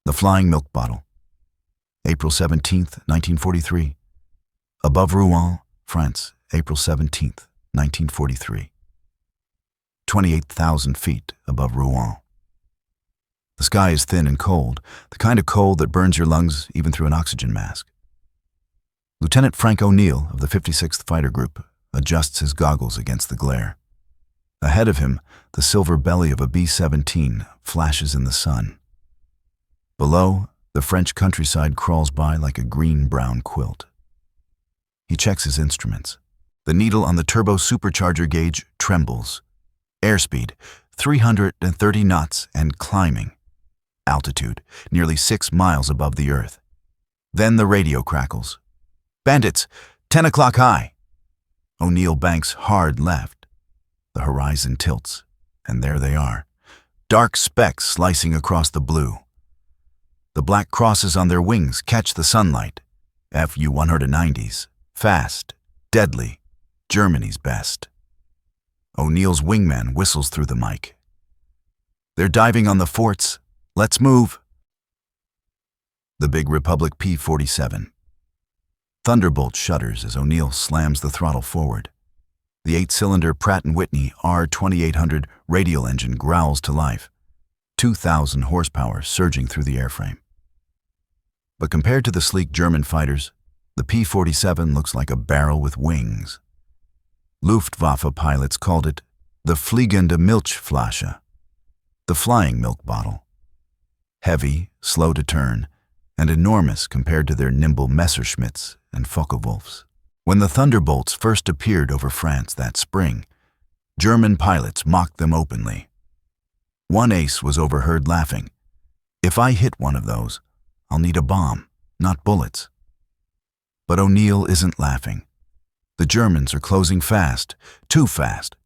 The Flying Milk Bottle. April 17th, 1943. Above Rouen, France, April 17th, 1943. 28,000 feet above Rouen. The sky is thin and cold, the kind of cold that burns your lungs even through an oxygen mask. Lieutenant Frank O'Neill of the 56th Fighter Group adjusts his goggles against the glare. Ahead of him, the silver belly of a B-17 flashes in the sun. Below, the French countryside crawls by like a green-brown quilt. He checks his instruments. The needle on the turbo supercharger gauge trembles. Airspeed, 330 knots and climbing. Altitude, nearly 6 miles above the earth. Then the radio crackles. "Bandits, 10 o'clock high." O'Neill banks hard left. The horizon tilts, and there they are. Dark specks slicing across the blue. The black crosses on their wings catch the sunlight. Fu-190s. Fast, deadly, Germany's best. O'Neill's wingman whistles through the mic. "They're diving on the forts. Let's move." The big Republic P-47. Thunderbolt shudders as O'Neill slams the throttle forward. The 8-cylinder Pratt & Whitney R2800 radial engine growls to life, 2,000 horsepower surging through the airframe. But compared to the sleek German fighters, the P-47 looks like a barrel with wings. Luftwaffe pilots called it the Fliegende Milchflasche, the flying milk bottle. Heavy, slow to turn, and enormous compared to their nimble Messerschmitts and Focke-Wulfs. When the Thunderbolts first appeared over France that spring, German pilots mocked them openly. One ace was overheard laughing, "If I hit one of those, I'll need a bomb, not bullets." But O'Neill isn't laughing. The Germans are closing fast, too fast.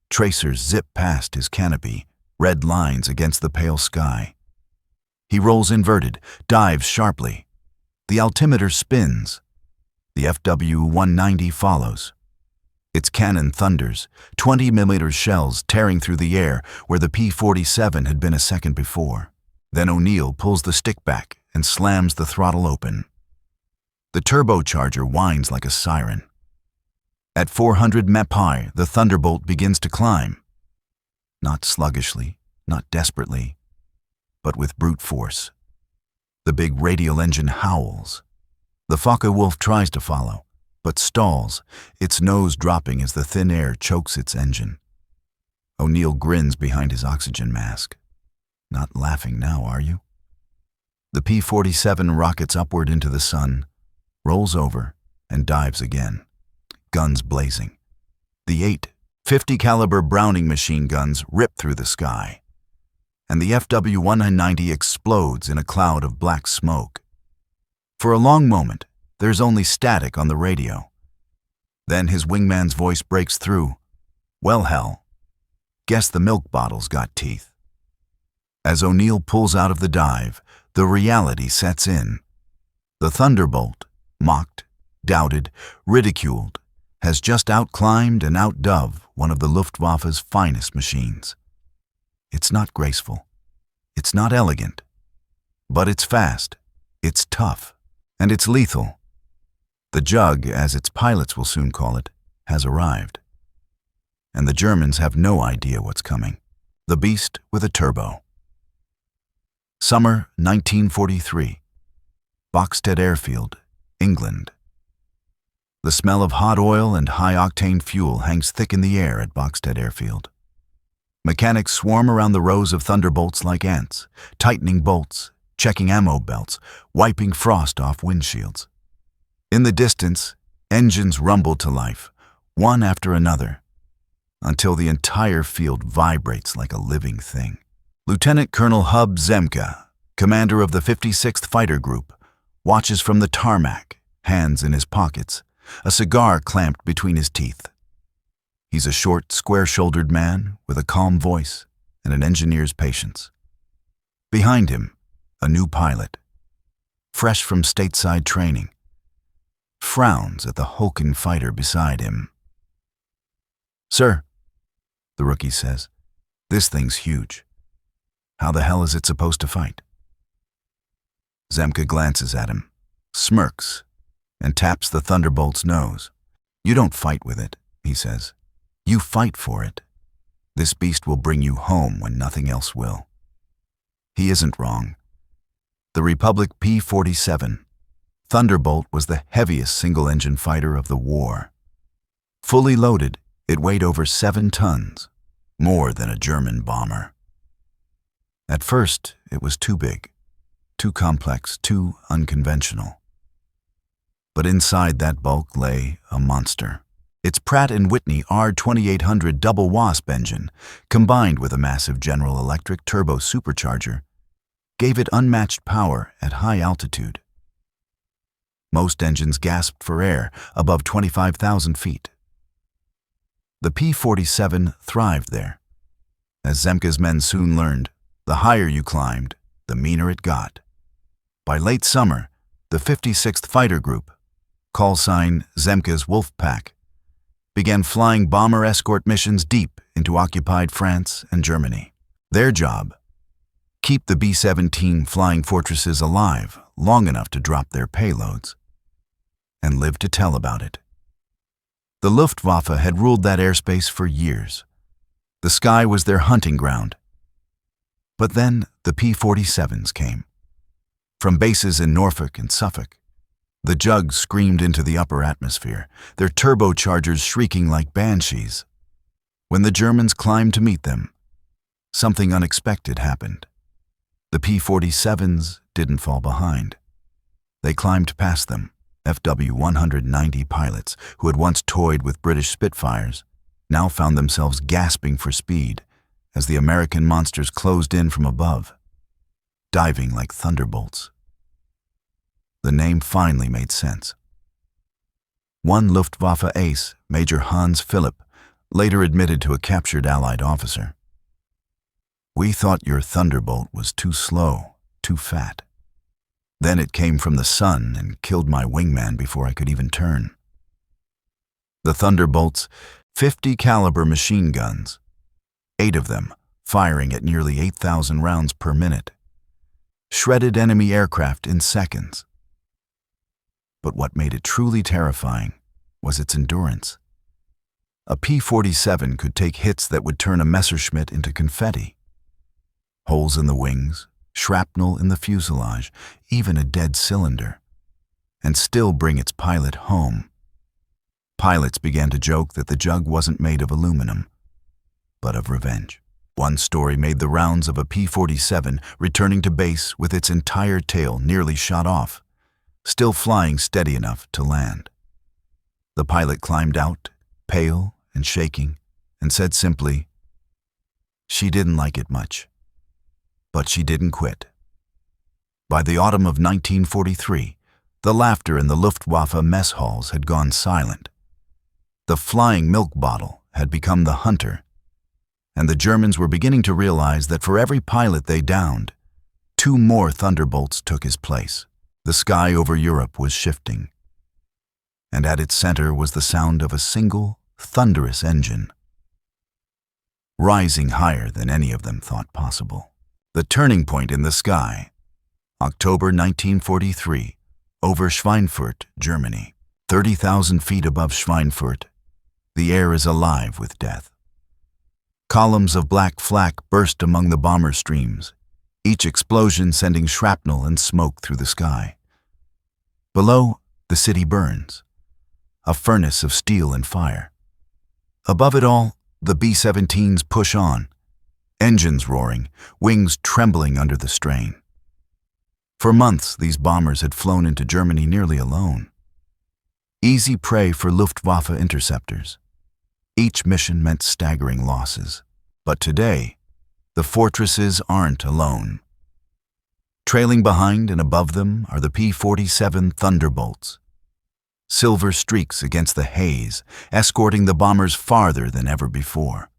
Tracers zip past his canopy, red lines against the pale sky. He rolls inverted, dives sharply. The altimeter spins. The FW-190 follows. Its cannon thunders, 20mm shells tearing through the air where the P-47 had been a second before. Then O'Neill pulls the stick back and slams the throttle open. The turbocharger whines like a siren. At 400 mph, the Thunderbolt begins to climb. Not sluggishly, not desperately, but with brute force. The big radial engine howls. The Focke-Wulf tries to follow, but stalls, its nose dropping as the thin air chokes its engine. O'Neill grins behind his oxygen mask. Not laughing now, are you? The P-47 rockets upward into the sun, rolls over, and dives again. Guns blazing. The 8 50 caliber Browning machine guns rip through the sky, and the FW-190 explodes in a cloud of black smoke. For a long moment, there's only static on the radio. Then his wingman's voice breaks through. "Well, hell, guess the milk bottle's got teeth." As O'Neill pulls out of the dive, the reality sets in. The Thunderbolt, mocked, doubted, ridiculed, has just outclimbed and outdove one of the Luftwaffe's finest machines. It's not graceful. It's not elegant. But it's fast. It's tough. And it's lethal. The Jug, as its pilots will soon call it, has arrived. And the Germans have no idea what's coming. The beast with a turbo. Summer 1943. Boxted Airfield, England. The smell of hot oil and high-octane fuel hangs thick in the air at Boxted Airfield. Mechanics swarm around the rows of Thunderbolts like ants, tightening bolts, checking ammo belts, wiping frost off windshields. In the distance, engines rumble to life, one after another, until the entire field vibrates like a living thing. Lieutenant Colonel Hub Zemke, commander of the 56th Fighter Group, watches from the tarmac, hands in his pockets, a cigar clamped between his teeth. He's a short, square-shouldered man with a calm voice and an engineer's patience. Behind him, a new pilot, fresh from stateside training, frowns at the hulking fighter beside him. "Sir," the rookie says, "this thing's huge. How the hell is it supposed to fight?" Zemke glances at him, smirks, and taps the Thunderbolt's nose. "You don't fight with it," he says. "You fight for it. This beast will bring you home when nothing else will." He isn't wrong. The Republic P-47, Thunderbolt was the heaviest single-engine fighter of the war. Fully loaded, it weighed over 7 tons, more than a German bomber. At first, it was too big, too complex, too unconventional. But inside that bulk lay a monster. Its Pratt & Whitney R2800 double wasp engine, combined with a massive General Electric turbo supercharger, gave it unmatched power at high altitude. Most engines gasped for air above 25,000 feet. The P-47 thrived there. As Zemke's men soon learned, the higher you climbed, the meaner it got. By late summer, the 56th Fighter Group, call sign Zemke's Wolf Pack, began flying bomber escort missions deep into occupied France and Germany. Their job: keep the B-17 flying fortresses alive long enough to drop their payloads, and live to tell about it. The Luftwaffe had ruled that airspace for years. The sky was their hunting ground. But then the P-47s came. From bases in Norfolk and Suffolk, the jugs screamed into the upper atmosphere, their turbochargers shrieking like banshees. When the Germans climbed to meet them, something unexpected happened. The P-47s didn't fall behind. They climbed past them. FW-190 pilots, who had once toyed with British Spitfires, now found themselves gasping for speed as the American monsters closed in from above, diving like thunderbolts. The name finally made sense. One Luftwaffe ace, Major Hans Philipp, later admitted to a captured Allied officer, "We thought your Thunderbolt was too slow, too fat. Then it came from the sun and killed my wingman before I could even turn." The Thunderbolt's 50 caliber machine guns, 8 of them firing at nearly 8,000 rounds per minute, shredded enemy aircraft in seconds. But what made it truly terrifying was its endurance. A P-47 could take hits that would turn a Messerschmitt into confetti. Holes in the wings, shrapnel in the fuselage, even a dead cylinder, and still bring its pilot home. Pilots began to joke that the jug wasn't made of aluminum, but of revenge. One story made the rounds of a P-47 returning to base with its entire tail nearly shot off, still flying steady enough to land. The pilot climbed out, pale and shaking, and said simply, she didn't like it much. But she didn't quit. By the autumn of 1943, the laughter in the Luftwaffe mess halls had gone silent. The flying milk bottle had become the hunter, and the Germans were beginning to realize that for every pilot they downed, 2 more Thunderbolts took his place. The sky over Europe was shifting, and at its center was the sound of a single, thunderous engine, rising higher than any of them thought possible. The turning point in the sky, October 1943, over Schweinfurt, Germany. 30,000 feet above Schweinfurt, the air is alive with death. Columns of black flak burst among the bomber streams, each explosion sending shrapnel and smoke through the sky. Below, the city burns, a furnace of steel and fire. Above it all, the B-17s push on, engines roaring, wings trembling under the strain. For months, these bombers had flown into Germany nearly alone. Easy prey for Luftwaffe interceptors. Each mission meant staggering losses. But today, the fortresses aren't alone. Trailing behind and above them are the P-47 Thunderbolts. Silver streaks against the haze, escorting the bombers farther than ever before.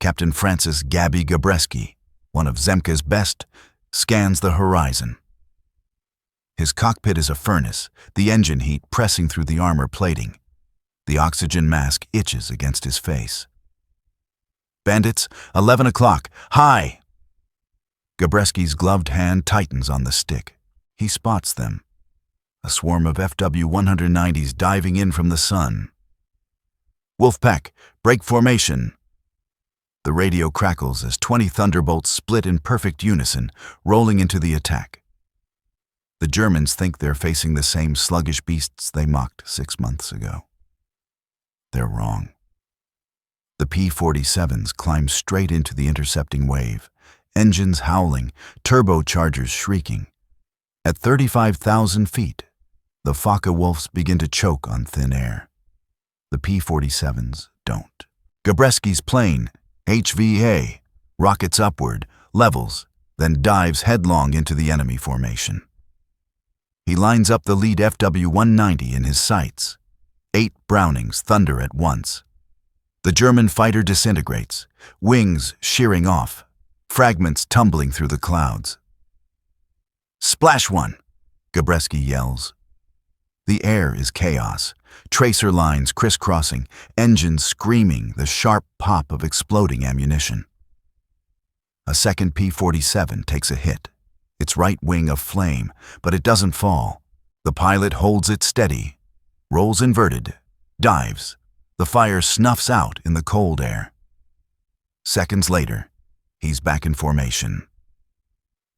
Captain Francis "Gabby" Gabreski, one of Zemke's best, scans the horizon. His cockpit is a furnace, the engine heat pressing through the armor plating. The oxygen mask itches against his face. "Bandits, 11 o'clock, high!" Gabreski's gloved hand tightens on the stick, he spots them. A swarm of FW-190s diving in from the sun. "Wolfpack, break formation!" The radio crackles as 20 Thunderbolts split in perfect unison, rolling into the attack. The Germans think they're facing the same sluggish beasts they mocked 6 months ago. They're wrong. The P-47s climb straight into the intercepting wave, engines howling, turbochargers shrieking. At 35,000 feet, the Focke-Wulfs begin to choke on thin air. The P-47s don't. Gabreski's plane, HVA, rockets upward, levels, then dives headlong into the enemy formation. He lines up the lead FW-190 in his sights. 8 Brownings thunder at once. The German fighter disintegrates, wings shearing off, fragments tumbling through the clouds. "Splash one!" Gabreski yells. The air is chaos, tracer lines crisscrossing, engines screaming the sharp pop of exploding ammunition. A second P-47 takes a hit, its right wing aflame, but it doesn't fall. The pilot holds it steady, rolls inverted, dives. The fire snuffs out in the cold air. Seconds later, he's back in formation.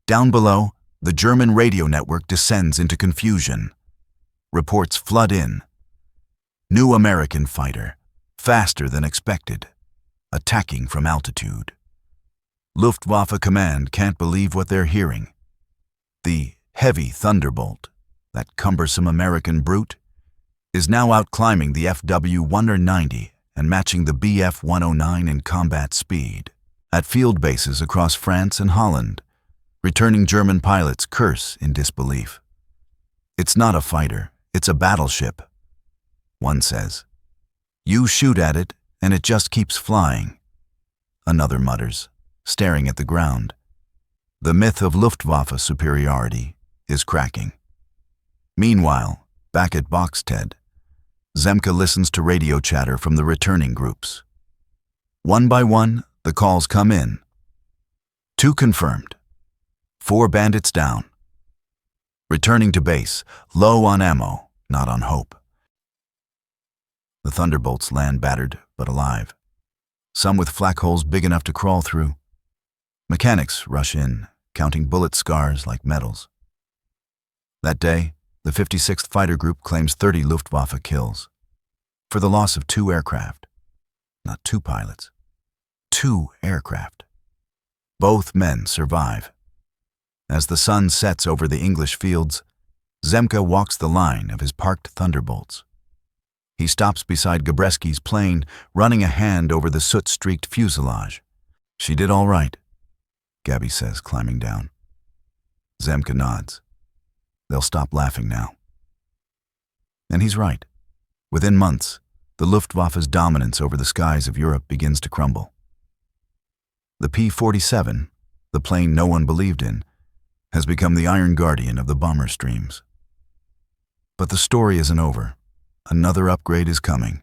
Down below, the German radio network descends into confusion. Reports flood in. New American fighter, faster than expected, attacking from altitude. Luftwaffe command can't believe what they're hearing. The heavy Thunderbolt, that cumbersome American brute, is now outclimbing the FW-190 and matching the Bf-109 in combat speed. At field bases across France and Holland, returning German pilots curse in disbelief. "It's not a fighter, it's a battleship," one says. "You shoot at it, and it just keeps flying," another mutters, staring at the ground. The myth of Luftwaffe superiority is cracking. Meanwhile, back at Boxted, Zemke listens to radio chatter from the returning groups. One by one, the calls come in. 2 confirmed. 4 bandits down. Returning to base, low on ammo, not on hope. The Thunderbolts land battered but alive, some with flak holes big enough to crawl through. Mechanics rush in, counting bullet scars like medals. That day, the 56th Fighter Group claims 30 Luftwaffe kills, for the loss of 2 aircraft. Not 2 pilots, 2 aircraft. Both men survive. As the sun sets over the English fields, Zemke walks the line of his parked Thunderbolts. He stops beside Gabreski's plane, running a hand over the soot-streaked fuselage. "She did all right," Gabby says, climbing down. Zemke nods. They'll stop laughing now. And he's right. Within months, the Luftwaffe's dominance over the skies of Europe begins to crumble. The P-47, the plane no one believed in, has become the iron guardian of the bomber streams. But the story isn't over. Another upgrade is coming,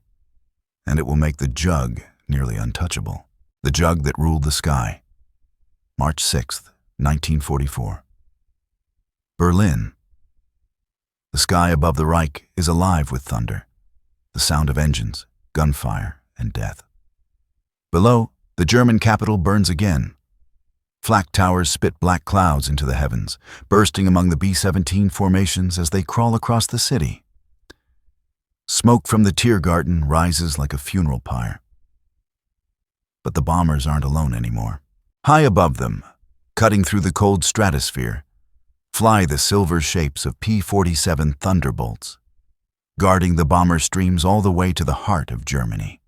and it will make the Jug nearly untouchable. The Jug that ruled the sky. March 6th, 1944. Berlin. The sky above the Reich is alive with thunder, the sound of engines, gunfire, and death. Below, the German capital burns again. Flak towers spit black clouds into the heavens, bursting among the B-17 formations as they crawl across the city. Smoke from the Tiergarten rises like a funeral pyre. But the bombers aren't alone anymore. High above them, cutting through the cold stratosphere, fly the silver shapes of P-47 Thunderbolts, guarding the bomber streams all the way to the heart of Germany.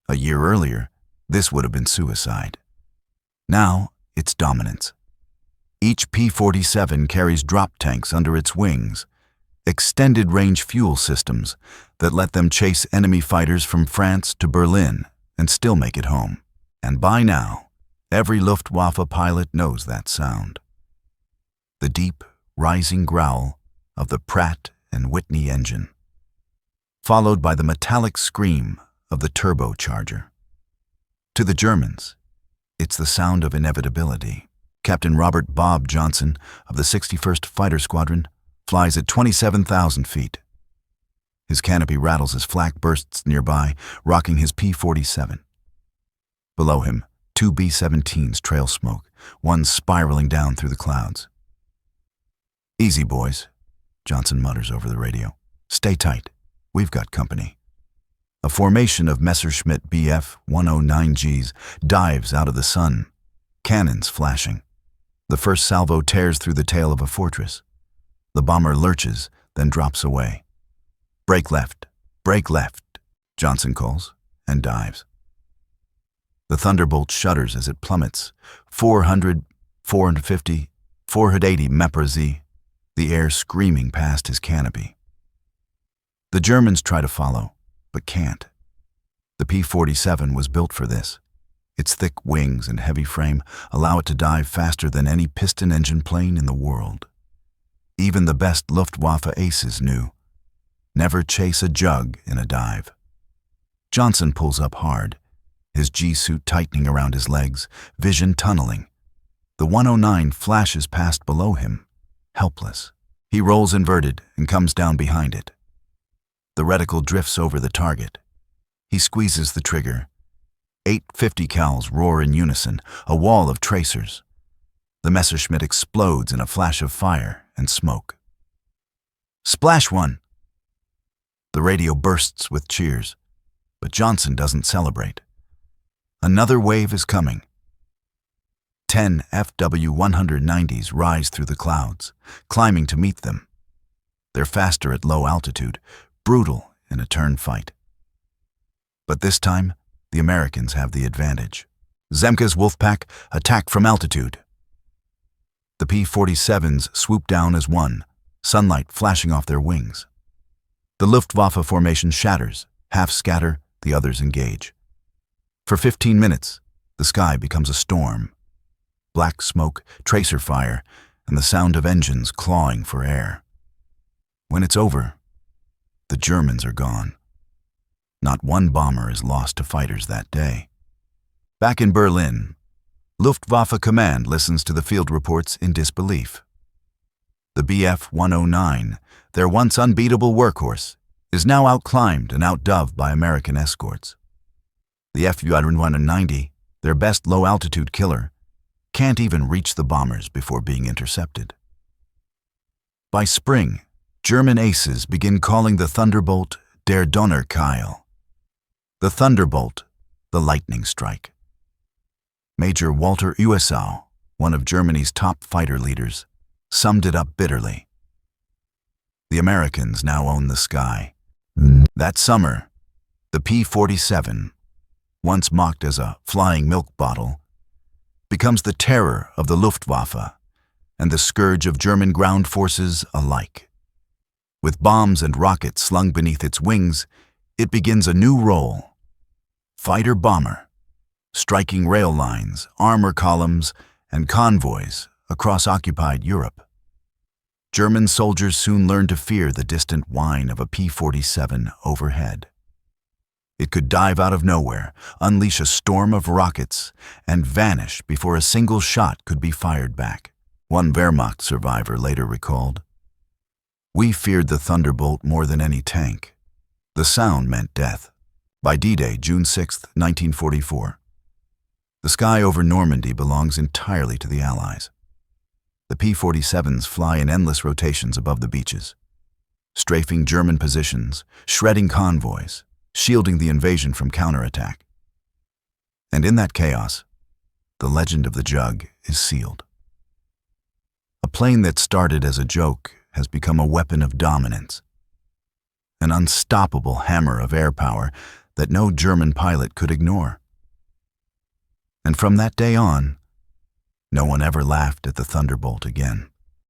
A year earlier, this would have been suicide. Now, it's dominance. Each P-47 carries drop tanks under its wings, extended-range fuel systems that let them chase enemy fighters from France to Berlin and still make it home. And by now, every Luftwaffe pilot knows that sound. The deep, rising growl of the Pratt and Whitney engine, followed by the metallic scream of the turbocharger. To the Germans, it's the sound of inevitability. Captain Robert Bob Johnson of the 61st Fighter Squadron flies at 27,000 feet. His canopy rattles as flak bursts nearby, rocking his P-47. Below him, two B-17s trail smoke, one spiraling down through the clouds. "Easy, boys," Johnson mutters over the radio. "Stay tight. We've got company." A formation of Messerschmitt Bf-109Gs dives out of the sun, cannons flashing. The first salvo tears through the tail of a fortress. The bomber lurches, then drops away. Break left, Johnson calls, and dives. The Thunderbolt shudders as it plummets. 400, 450, 480 Mepr-Z, the air screaming past his canopy. The Germans try to follow, but can't. The P-47 was built for this. Its thick wings and heavy frame allow it to dive faster than any piston engine plane in the world. Even the best Luftwaffe aces knew: never chase a jug in a dive. Johnson pulls up hard, his G-suit tightening around his legs, vision tunneling. The 109 flashes past below him, helpless. He rolls inverted and comes down behind it. The reticle drifts over the target. He squeezes the trigger. 850 cals roar in unison, a wall of tracers. The Messerschmitt explodes in a flash of fire and smoke. "Splash one!" The radio bursts with cheers, but Johnson doesn't celebrate. Another wave is coming. 10 FW-190s rise through the clouds, climbing to meet them. They're faster at low altitude, brutal in a turn fight. But this time, the Americans have the advantage. Zemke's Wolfpack attack from altitude. The P-47s swoop down as one, sunlight flashing off their wings. The Luftwaffe formation shatters, half scatter, the others engage. For 15 minutes, the sky becomes a storm. Black smoke, tracer fire, and the sound of engines clawing for air. When it's over, the Germans are gone. Not one bomber is lost to fighters that day. Back in Berlin, Luftwaffe Command listens to the field reports in disbelief. The Bf-109, their once unbeatable workhorse, is now outclimbed and outdoved by American escorts. The Fu-190, their best low-altitude killer, can't even reach the bombers before being intercepted. By spring, German aces begin calling the Thunderbolt der Donnerkeil. The Thunderbolt, the lightning strike. Major Walter Uesau, one of Germany's top fighter leaders, summed it up bitterly. The Americans now own the sky. That summer, the P-47, once mocked as a flying milk bottle, becomes the terror of the Luftwaffe and the scourge of German ground forces alike. With bombs and rockets slung beneath its wings, it begins a new role. Fighter-bomber, striking rail lines, armor columns, and convoys across occupied Europe. German soldiers soon learned to fear the distant whine of a P-47 overhead. It could dive out of nowhere, unleash a storm of rockets, and vanish before a single shot could be fired back. One Wehrmacht survivor later recalled, "We feared the Thunderbolt more than any tank. The sound meant death." By D-Day, June 6, 1944, the sky over Normandy belongs entirely to the Allies. The P-47s fly in endless rotations above the beaches, strafing German positions, shredding convoys, shielding the invasion from counterattack. And in that chaos, the legend of the Jug is sealed. A plane that started as a joke has become a weapon of dominance, an unstoppable hammer of air power that no German pilot could ignore. And from that day on, no one ever laughed at the Thunderbolt again.